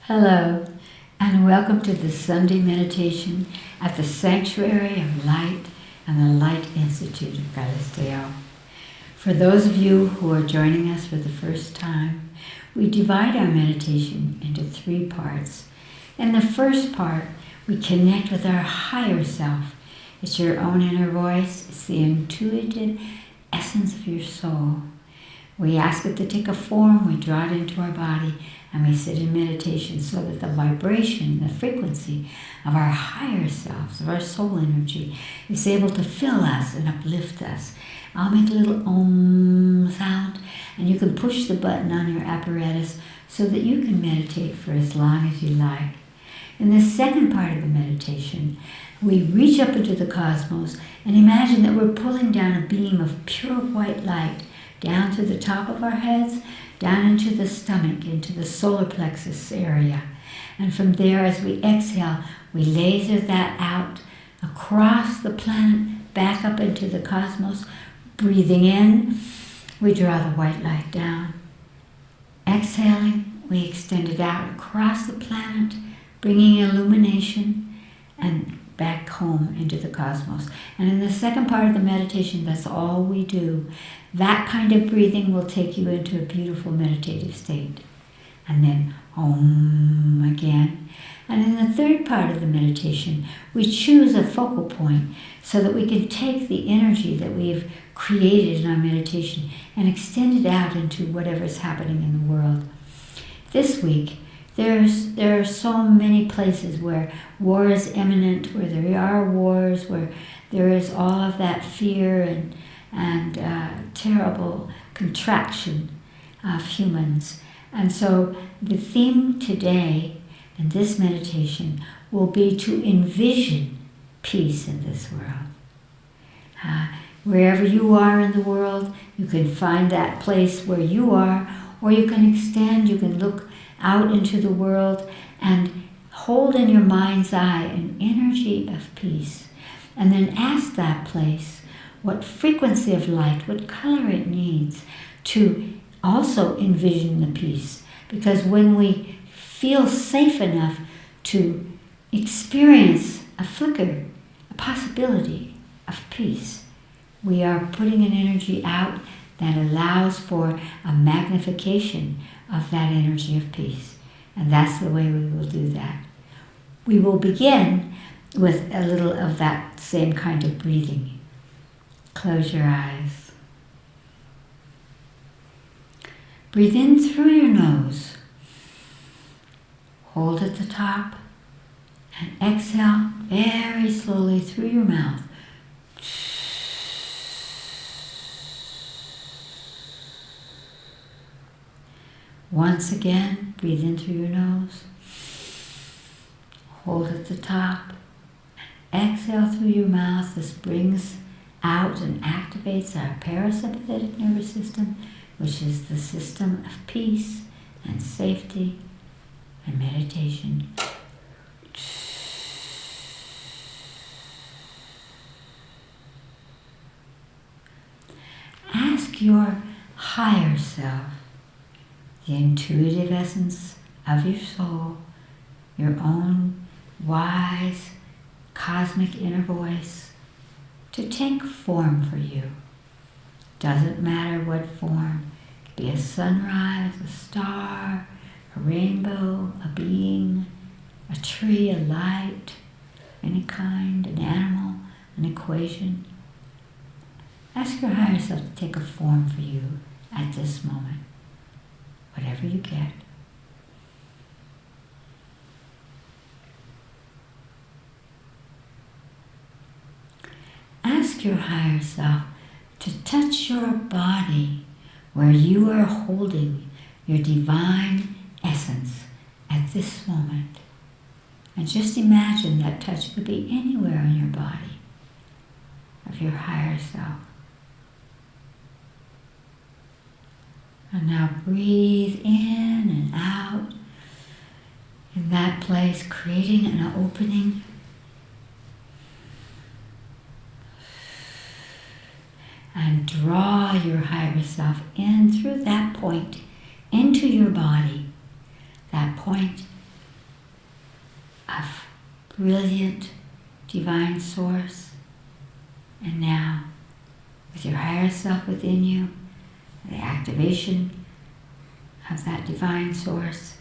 Hello, and welcome to the Sunday meditation at the Sanctuary of Light and the Light Institute of Galisteo. For those of you who are joining us for the first time, we divide our meditation into 3 parts. In the first part, we connect with our higher self. It's your own inner voice. It's the intuitive essence of your soul. We ask it to take a form, we draw it into our body, and we sit in meditation so that the vibration, the frequency of our higher selves, of our soul energy, is able to fill us and uplift us. I'll make a little Om sound, and you can push the button on your apparatus so that you can meditate for as long as you like. In the second part of the meditation, we reach up into the cosmos and imagine that we're pulling down a beam of pure white light down to the top of our heads, down into the stomach, into the solar plexus area. And from there, as we exhale, we laser that out across the planet, back up into the cosmos. Breathing in, we draw the white light down. Exhaling, we extend it out across the planet, bringing illumination and back home into the cosmos. And in the second part of the meditation, that's all we do. That kind of breathing will take you into a beautiful meditative state. And then Om again. And in the third part of the meditation, we choose a focal point so that we can take the energy that we've created in our meditation and extend it out into whatever's happening in the world. This week, there are so many places where war is imminent, where there are wars, where there is all of that fear and terrible contraction of humans. And so the theme today in this meditation will be to envision peace in this world. Wherever you are in the world, you can find that place where you are, or you can extend, you can look out into the world and hold in your mind's eye an energy of peace. And then ask that place what frequency of light, what color it needs to also envision the peace. Because when we feel safe enough to experience a flicker, a possibility of peace, we are putting an energy out that allows for a magnification of that energy of peace. And that's the way we will do that. We will begin with a little of that same kind of breathing. Close your eyes. Breathe in through your nose. Hold at the top and exhale very slowly through your mouth. Once again, breathe in through your nose. Hold at the top. Exhale through your mouth. This brings out and activates our parasympathetic nervous system, which is the system of peace and safety and meditation. Ask your higher self, the intuitive essence of your soul, your own wise, cosmic inner voice, to take form for you. Doesn't matter what form. It could be a sunrise, a star, a rainbow, a being, a tree, a light, any kind, an animal, an equation. Ask your higher self to take a form for you at this moment. Whatever you get. Ask your higher self to touch your body where you are holding your divine essence at this moment. And just imagine that touch could be anywhere in your body of your higher self. And now breathe in and out in that place, creating an opening. And draw your higher self in through that point into your body. That point brilliant divine source. And now, with your higher self within you, the activation of that divine source,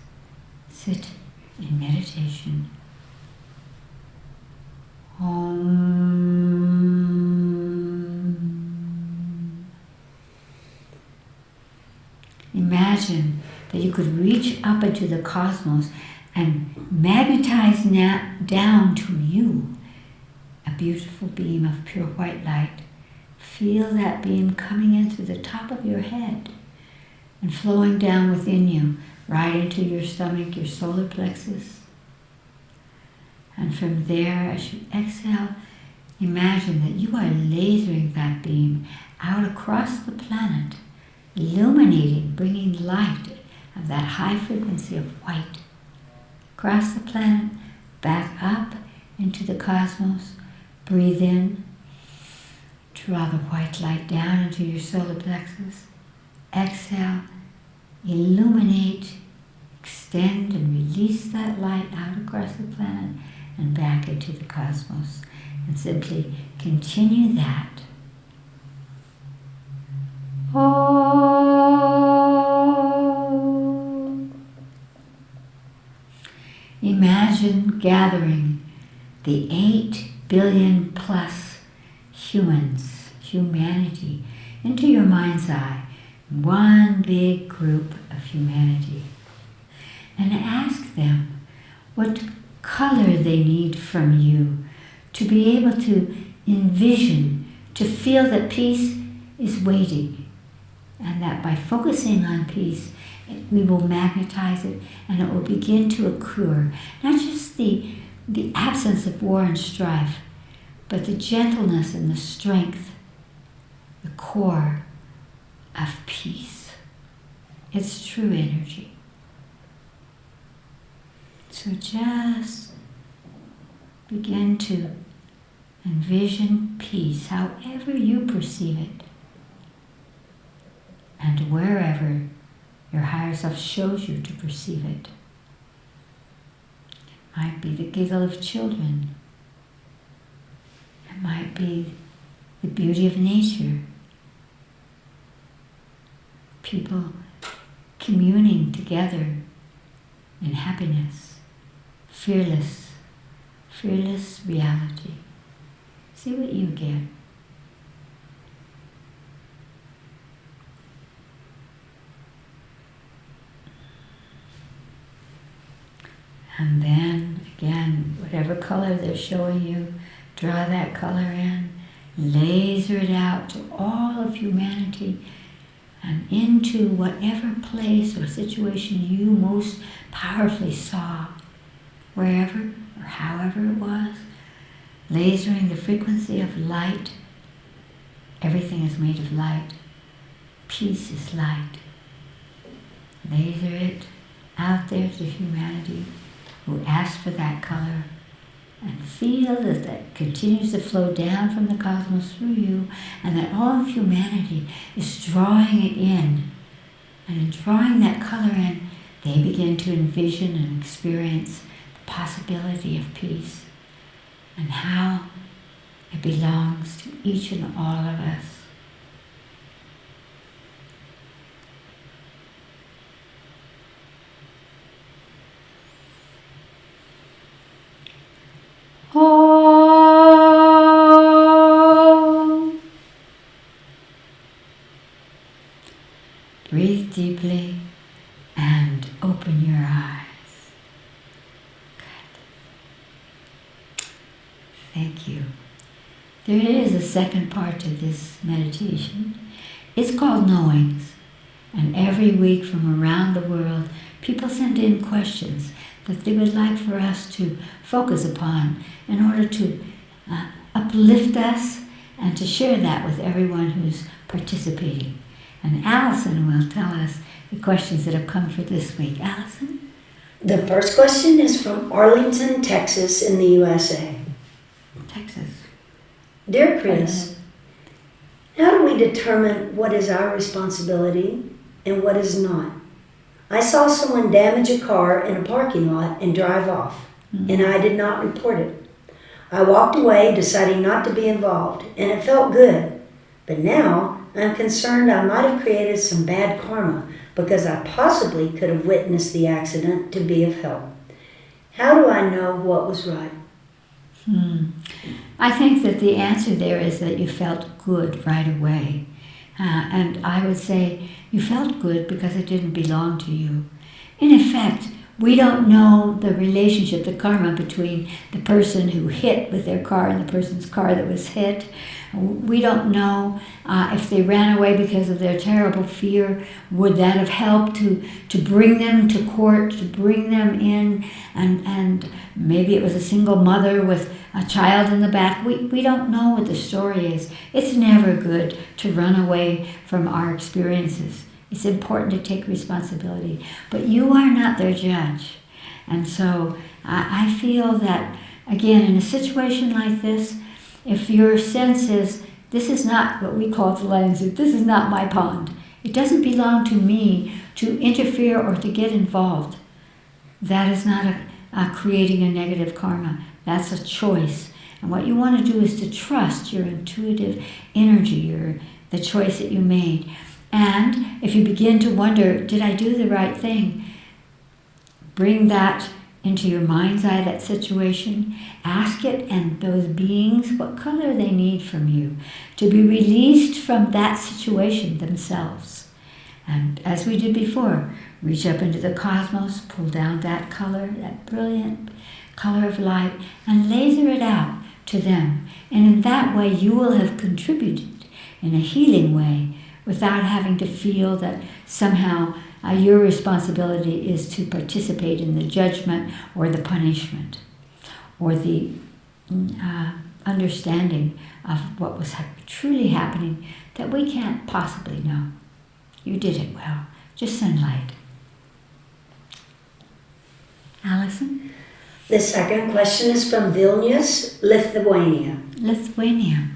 sit in meditation. Om. Imagine that you could reach up into the cosmos and magnetize down to you a beautiful beam of pure white light. Feel that beam coming in through the top of your head and flowing down within you, right into your stomach, your solar plexus. And from there, as you exhale, imagine that you are lasering that beam out across the planet, illuminating, bringing light of that high frequency of white across the planet, back up into the cosmos. Breathe in, draw the white light down into your solar plexus. Exhale, illuminate, extend and release that light out across the planet and back into the cosmos. And simply continue that. Oh. Imagine gathering the 8 billion plus humanity, into your mind's eye, one big group of humanity. And ask them what color they need from you to be able to envision, to feel that peace is waiting, and that by focusing on peace, we will magnetize it and it will begin to occur. Not just the absence of war and strife, but the gentleness and the strength, the core of peace. It's true energy. So just begin to envision peace, however you perceive it, and wherever your higher self shows you to perceive it. It might be the giggle of children. It might be the beauty of nature. People communing together in happiness. Fearless reality. See what you get. And then, again, whatever color they're showing you, draw that color in, laser it out to all of humanity and into whatever place or situation you most powerfully saw, wherever or however it was, lasering the frequency of light. Everything is made of light. Peace is light. Laser it out there to humanity who asked for that color, and feel that that continues to flow down from the cosmos through you, and that all of humanity is drawing it in. And in drawing that color in, they begin to envision and experience the possibility of peace and how it belongs to each and all of us. Oh. Breathe deeply and open your eyes. Good. Thank you. There is a second part to this meditation. It's called Knowings. And every week from around the world, people send in questions that they would like for us to focus upon in order to uplift us and to share that with everyone who's participating. And Allison will tell us the questions that have come for this week. Allison? The first question is from Arlington, Texas in the U.S.A. Texas. Dear Chris, how do we determine what is our responsibility and what is not? I saw someone damage a car in a parking lot and drive off. and I did not report it. I walked away, deciding not to be involved, and it felt good. But now I'm concerned I might have created some bad karma because I possibly could have witnessed the accident to be of help. How do I know what was right? I think that the answer there is that you felt good right away. And I would say you felt good because it didn't belong to you. In effect, we don't know the relationship, the karma between the person who hit with their car and the person's car that was hit. We don't know if they ran away because of their terrible fear. Would that have helped to bring them to court, to bring them in? And maybe it was a single mother with a child in the back. We don't know what the story is. It's never good to run away from our experiences. It's important to take responsibility. But you are not their judge. And so I feel that, again, in a situation like this, if your sense is, this is not what we call the lighten, this is not my pond. It doesn't belong to me to interfere or to get involved. That is not creating a negative karma. That's a choice. And what you want to do is to trust your intuitive energy or the choice that you made. And if you begin to wonder, did I do the right thing? Bring that into your mind's eye, that situation. Ask it and those beings what color they need from you to be released from that situation themselves. And as we did before, reach up into the cosmos, pull down that color, that brilliant color of light, and laser it out to them. And in that way, you will have contributed in a healing way without having to feel that somehow your responsibility is to participate in the judgment or the punishment or the understanding of what was truly happening that we can't possibly know. You did it well. Just send light. Allison? The second question is from Vilnius, Lithuania. Lithuania.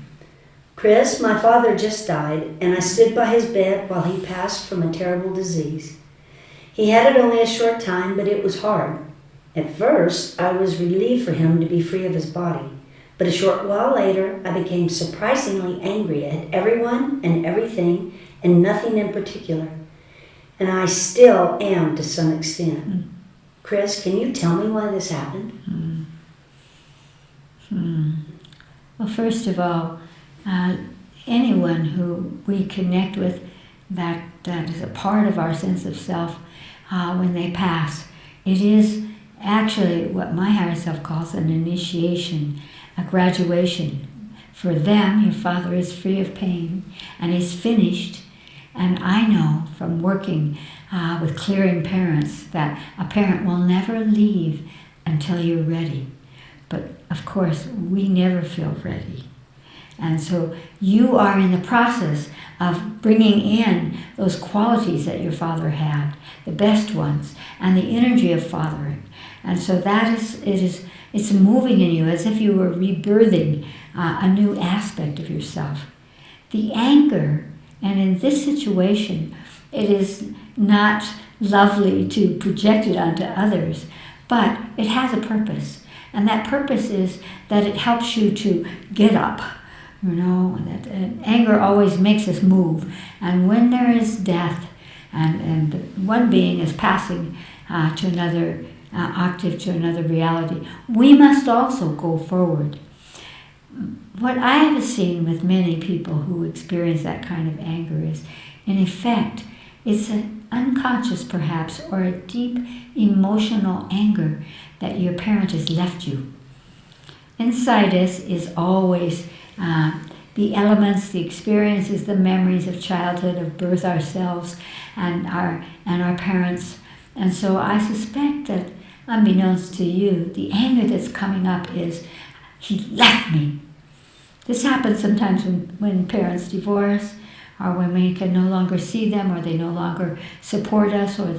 Chris, my father just died, and I stood by his bed while he passed from a terrible disease. He had it only a short time, but it was hard. At first, I was relieved for him to be free of his body, but a short while later, I became surprisingly angry at everyone and everything, and nothing in particular. And I still am to some extent. Chris, can you tell me why this happened? Well, first of all, anyone who we connect with that is a part of our sense of self, when they pass, it is actually what my higher self calls an initiation, a graduation. For them, your father is free of pain and is finished. And I know from working with clearing parents that a parent will never leave until you're ready. But of course, we never feel ready. And so you are in the process of bringing in those qualities that your father had, the best ones, and the energy of fathering. And so it's moving in you as if you were rebirthing a new aspect of yourself. The anger, and in this situation, it is not lovely to project it onto others, but it has a purpose. And that purpose is that it helps you to get up. You know, that anger always makes us move. And when there is death and one being is passing to another octave, to another reality, we must also go forward. What I have seen with many people who experience that kind of anger is, in effect, it's an unconscious perhaps or a deep emotional anger that your parent has left you. Inside us is always the elements, the experiences, the memories of childhood, of birth ourselves and our parents. And so I suspect that, unbeknownst to you, the anger that's coming up is, he left me. This happens sometimes when parents divorce, or when we can no longer see them, or they no longer support us, or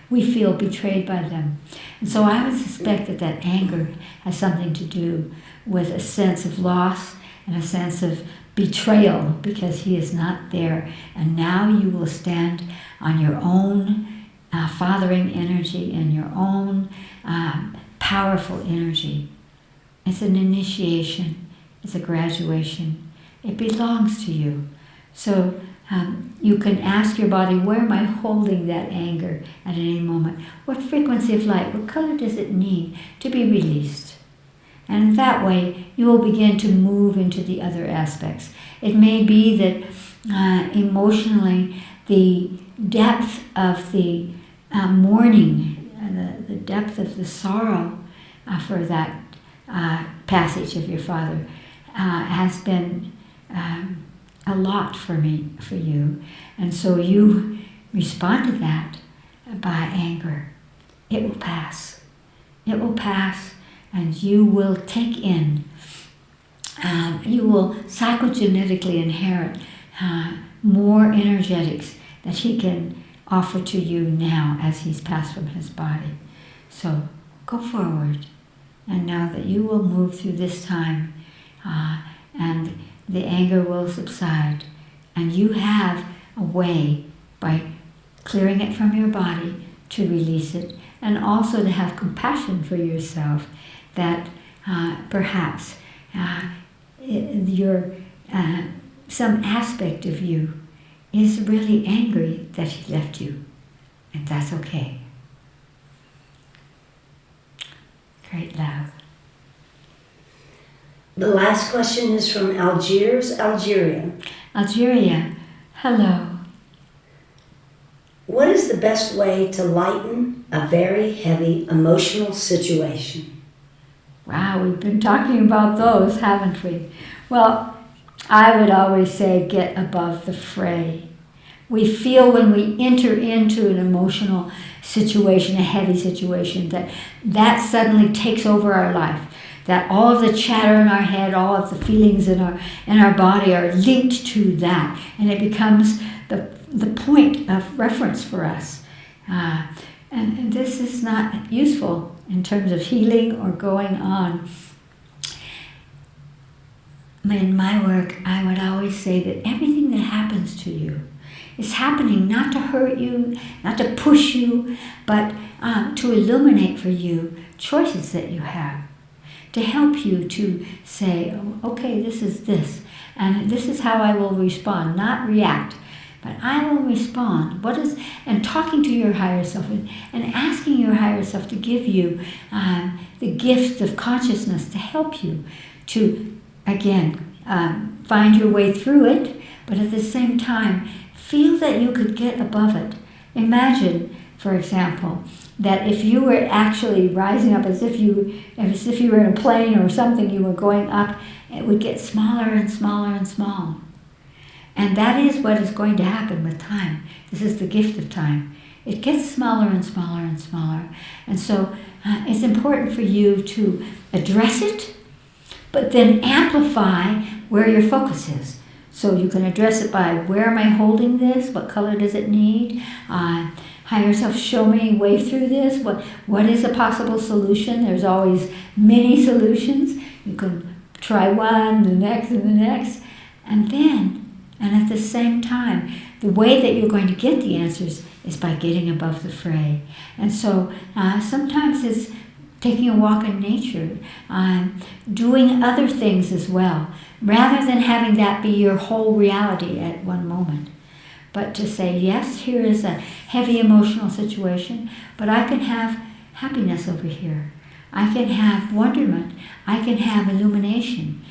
we feel betrayed by them. And so I would suspect that anger has something to do with a sense of loss and a sense of betrayal, because he is not there. And now you will stand on your own fathering energy and your own powerful energy. It's an initiation. It's a graduation. It belongs to you. So you can ask your body, where am I holding that anger at any moment? What frequency of light, what color does it need to be released? And in that way, you will begin to move into the other aspects. It may be that emotionally, the depth of the mourning, the depth of the sorrow for that passage of your father has been a lot for you. And so you respond to that by anger. It will pass. It will pass, and you will take in, you will psychogenetically inherit more energetics that he can offer to you now as he's passed from his body. So go forward, and know that you will move through this time, and the anger will subside, and you have a way by clearing it from your body to release it, and also to have compassion for yourself that perhaps some aspect of you is really angry that he left you, and that's okay. Great love. The last question is from Algiers, Algeria. Algeria, hello. What is the best way to lighten a very heavy emotional situation? Wow, we've been talking about those, haven't we? Well, I would always say get above the fray. We feel when we enter into an emotional situation, a heavy situation, that suddenly takes over our life. That all of the chatter in our head, all of the feelings in our body are linked to that, and it becomes the point of reference for us. And this is not useful in terms of healing or going on. In my work, I would always say that everything that happens to you is happening not to hurt you, not to push you, but to illuminate for you choices that you have, to help you to say, oh, okay, this is this, and this is how I will respond, not react, but I will respond. And talking to your higher self and asking your higher self to give you the gift of consciousness to help you to, again, find your way through it, but at the same time, feel that you could get above it. Imagine, for example, that if you were actually rising up as if you were in a plane or something, you were going up, it would get smaller and smaller and smaller. And that is what is going to happen with time. This is the gift of time. It gets smaller and smaller and smaller. And so it's important for you to address it, but then amplify where your focus is. So you can address it by, where am I holding this? What color does it need? Higher self, show me a way through this. What is a possible solution? There's always many solutions. You can try one, the next, and the next. And at the same time, the way that you're going to get the answers is by getting above the fray. And so sometimes it's taking a walk in nature, doing other things as well, rather than having that be your whole reality at one moment. But to say, yes, here is a heavy emotional situation, but I can have happiness over here. I can have wonderment. I can have illumination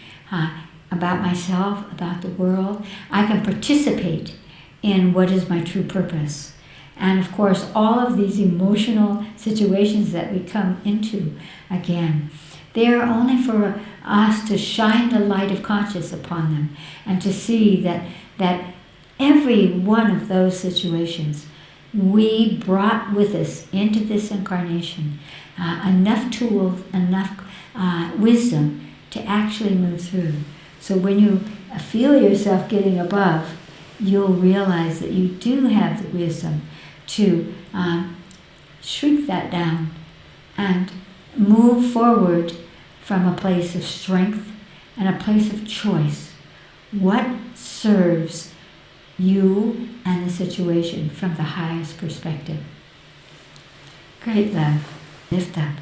about myself, about the world. I can participate in what is my true purpose. And of course, all of these emotional situations that we come into, again, they are only for us to shine the light of conscious upon them and to see that every one of those situations we brought with us into this incarnation enough tools, enough wisdom to actually move through. So when you feel yourself getting above, you'll realize that you do have the wisdom to shrink that down and move forward from a place of strength and a place of choice. What serves you and the situation from the highest perspective? Great love. Lift up.